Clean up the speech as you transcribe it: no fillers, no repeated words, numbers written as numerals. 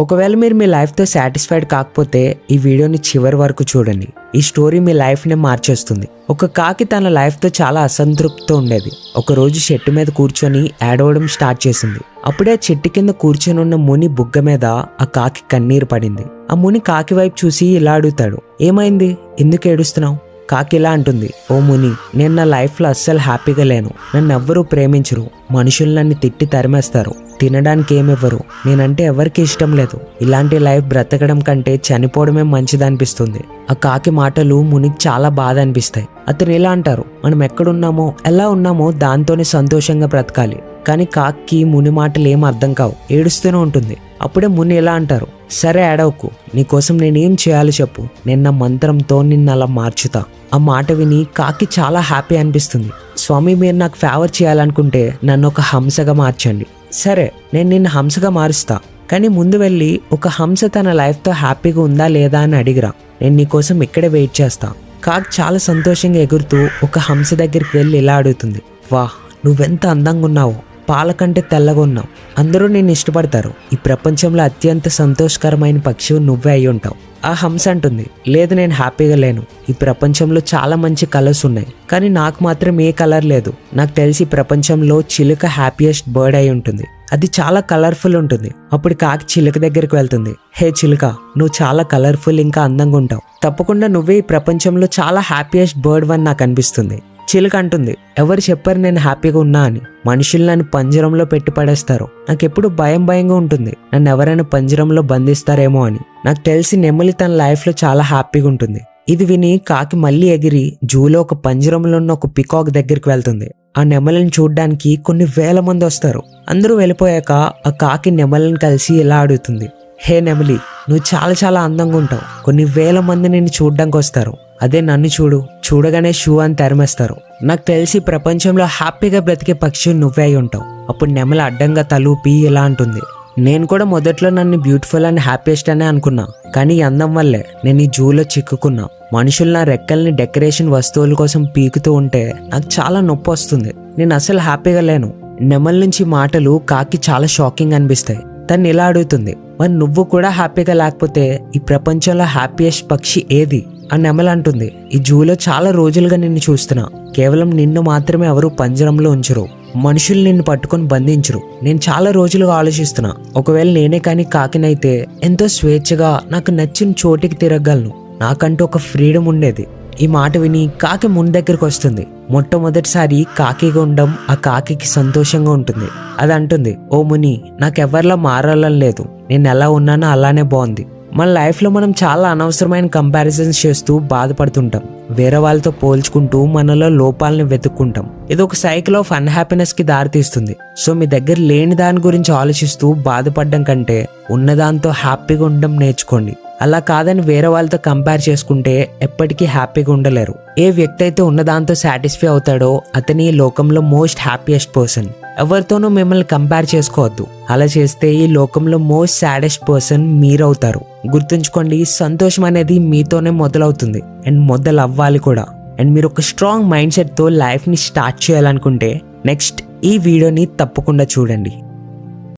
ఒకవేళ మీరు మీ లైఫ్తో సాటిస్ఫైడ్ కాకపోతే ఈ వీడియోని చివరి వరకు చూడండి. ఈ స్టోరీ మీ లైఫ్ని మార్చేస్తుంది. ఒక కాకి తన లైఫ్తో చాలా అసంతృప్తితో ఉండేది. ఒకరోజు చెట్టు మీద కూర్చొని ఏడవడం స్టార్ట్ చేసింది. అప్పుడే చెట్టు కింద కూర్చొని ఉన్న ముని బుగ్గ మీద ఆ కాకి కన్నీరు పడింది. ఆ ముని కాకి వైపు చూసి ఇలా అడుగుతాడు, ఏమైంది, ఎందుకు ఏడుస్తున్నావు? కాకి ఇలా అంటుంది, ఓ ముని, నేను నా లైఫ్లో అస్సలు హ్యాపీగా లేను. నన్ను ఎవ్వరూ ప్రేమించరు, మనుషులు నన్ను తిట్టి తరిమేస్తారు, తినడానికి ఏమివ్వరు, నేనంటే ఎవరికి ఇష్టం లేదు. ఇలాంటి లైఫ్ బ్రతకడం కంటే చనిపోవడమే మంచిదనిపిస్తుంది. ఆ కాకి మాటలు మునికి చాలా బాధ అనిపిస్తాయి. అతను ఇలా అంటారు, మనం ఎక్కడున్నామో ఎలా ఉన్నామో దాంతోనే సంతోషంగా బ్రతకాలి. కానీ కాకి ముని మాటలు ఏం అర్థం కావు, ఏడుస్తూనే ఉంటుంది. అప్పుడే ముని ఎలా అంటారు, సరే ఏడవకు, నీకోసం నేనేం చేయాలో చెప్పు, నేను నా మంత్రంతో నిన్ను అలా మార్చుతా. ఆ మాట విని కాకి చాలా హ్యాపీ అనిపిస్తుంది. స్వామి, మీరు నాకు ఫేవర్ చేయాలనుకుంటే నన్ను ఒక హంసగా మార్చండి. సరే, నేను నిన్ను హంసగా మారుస్తా, కానీ ముందు వెళ్ళి ఒక హంస తన లైఫ్తో హ్యాపీగా ఉందా లేదా అని అడిగిరా, నేను నీకోసం ఇక్కడే వెయిట్ చేస్తా. కాకి చాలా సంతోషంగా ఎగురుతూ ఒక హంస దగ్గరికి వెళ్ళి ఇలా అడుగుతుంది, వాహ్, నువ్వెంత అందంగా ఉన్నావు, పాల కంటే తెల్లగా ఉన్నావు, అందరూ నిన్ను ఇష్టపడతారు, ఈ ప్రపంచంలో అత్యంత సంతోషకరమైన పక్షి నువ్వే అయి ఉంటావు. ఆ హంస అంటుంది, లేదు, నేను హ్యాపీగా లేను. ఈ ప్రపంచంలో చాలా మంచి కలర్స్ ఉన్నాయి, కానీ నాకు మాత్రం ఏ కలర్ లేదు. నాకు తెలిసి ప్రపంచంలో చిలుక హ్యాపీయెస్ట్ బర్డ్ అయి ఉంటుంది, అది చాలా కలర్ఫుల్ ఉంటుంది. అప్పుడు కాకి చిలుక దగ్గరికి వెళ్తుంది, హే చిలుక, నువ్వు చాలా కలర్ఫుల్ ఇంకా అందంగా ఉంటావు, తప్పకుండా నువ్వే ఈ ప్రపంచంలో చాలా హ్యాపీయెస్ట్ బర్డ్ అని నాకు అనిపిస్తుంది. చిలుక అంటుంది, ఎవరు చెప్పారు నేను హ్యాపీగా ఉన్నా అని? మనుషులు నన్ను పంజరంలో పెట్టి పడేస్తారు, నాకెప్పుడు భయంగా ఉంటుంది, నన్ను ఎవరైనా పంజరంలో బంధిస్తారేమో అని. నాకు తెలిసి నెమలి తన లైఫ్లో చాలా హ్యాపీగా ఉంటుంది. ఇది విని కాకి మళ్ళీ ఎగిరి జూలో ఒక పంజరంలో ఉన్న ఒక పికాక్ దగ్గరికి వెళ్తుంది. ఆ నెమలిని చూడ్డానికి కొన్ని వేల మంది వస్తారు. అందరూ వెళ్ళిపోయాక ఆ కాకి నెమలిని కలిసి ఇలా అడుగుతుంది, హే నెమలి, నువ్వు చాలా చాలా అందంగా ఉంటావు, కొన్ని వేల మంది నిన్ను చూడ్డానికి వస్తారు, అదే నన్ను చూడు, చూడగానే షూ అని తరిమేస్తారు. నాకు తెలిసి ప్రపంచంలో హ్యాపీగా బ్రతికే పక్షి నువ్వే అయి ఉంటావు. అప్పుడు నెమలి అడ్డంగా తలూపి ఇలా అంటుంది, నేను కూడా మొదట్లో నన్ను బ్యూటిఫుల్ అండ్ హ్యాపీయెస్ట్ అనే అనుకున్నా, కానీ ఈ అందం వల్లే నేను ఈ జూలో చిక్కుకున్నా. మనుషులు నా రెక్కల్ని డెకరేషన్ వస్తువుల కోసం పీకుతూ ఉంటే నాకు చాలా నొప్పి వస్తుంది, నేను అసలు హ్యాపీగా లేను. నెమలి నుంచి మాటలు కాకి చాలా షాకింగ్ అనిపిస్తాయి. తను ఇలా అడుగుతుంది, మరి నువ్వు కూడా హ్యాపీగా లేకపోతే ఈ ప్రపంచంలో హ్యాపీయెస్ట్ పక్షి ఏది? ఆ నెమలి అంటుంది, ఈ జూలో చాలా రోజులుగా నిన్ను చూస్తున్నా, కేవలం నిన్ను మాత్రమే ఎవరు పంజరంలో ఉంచరు, మనుషులు నిన్ను పట్టుకొని బంధించరు. నేను చాలా రోజులుగా ఆలోచిస్తున్నా, ఒకవేళ నేనే కానీ కాకినైతే ఎంతో స్వేచ్ఛగా నాకు నచ్చిన చోటికి తిరగలను, నాకంటూ ఒక ఫ్రీడమ్ ఉండేది. ఈ మాట విని కాకి ముని దగ్గరికి వస్తుంది. మొట్టమొదటిసారి కాకిగా ఉండడం ఆ కాకి సంతోషంగా ఉంటుంది. అది అంటుంది, ఓ ముని, నాకెవరిలా మారాలని లేదు, నేను ఎలా ఉన్నానో అలానే బాగుంది. మన లైఫ్లో మనం చాలా అనవసరమైన కంపారిజన్స్ చేస్తూ బాధపడుతుంటాం, వేరే వాళ్ళతో పోల్చుకుంటూ మనలో లోపాలని వెతుక్కుంటాం. ఇది ఒక సైకిల్ ఆఫ్ అన్హ్యాపీనెస్ కి దారితీస్తుంది. సో మీ దగ్గర లేని దాని గురించి ఆలోచిస్తూ బాధపడడం కంటే ఉన్నదాంతో హ్యాపీగా ఉండడం నేర్చుకోండి. అలా కాదని వేరే వాళ్ళతో కంపేర్ చేసుకుంటే ఎప్పటికీ హ్యాపీగా ఉండలేరు. ఏ వ్యక్తి అయితే ఉన్నదాంతో సాటిస్ఫై అవుతాడో అతని ఈ లోకంలో మోస్ట్ హ్యాపీయెస్ట్ పర్సన్. ఎవరితోనూ మిమ్మల్ని కంపేర్ చేసుకోవద్దు, అలా చేస్తే ఈ లోకంలో మోస్ట్ సాడెస్ట్ పర్సన్ మీరవుతారు. గుర్తుంచుకోండి, సంతోషం అనేది మీతోనే మొదలవుతుంది అండ్ మొదలవ్వాలి కూడా. అండ్ మీరు ఒక స్ట్రాంగ్ మైండ్ సెట్తో లైఫ్ని స్టార్ట్ చేయాలనుకుంటే నెక్స్ట్ ఈ వీడియోని తప్పకుండా చూడండి.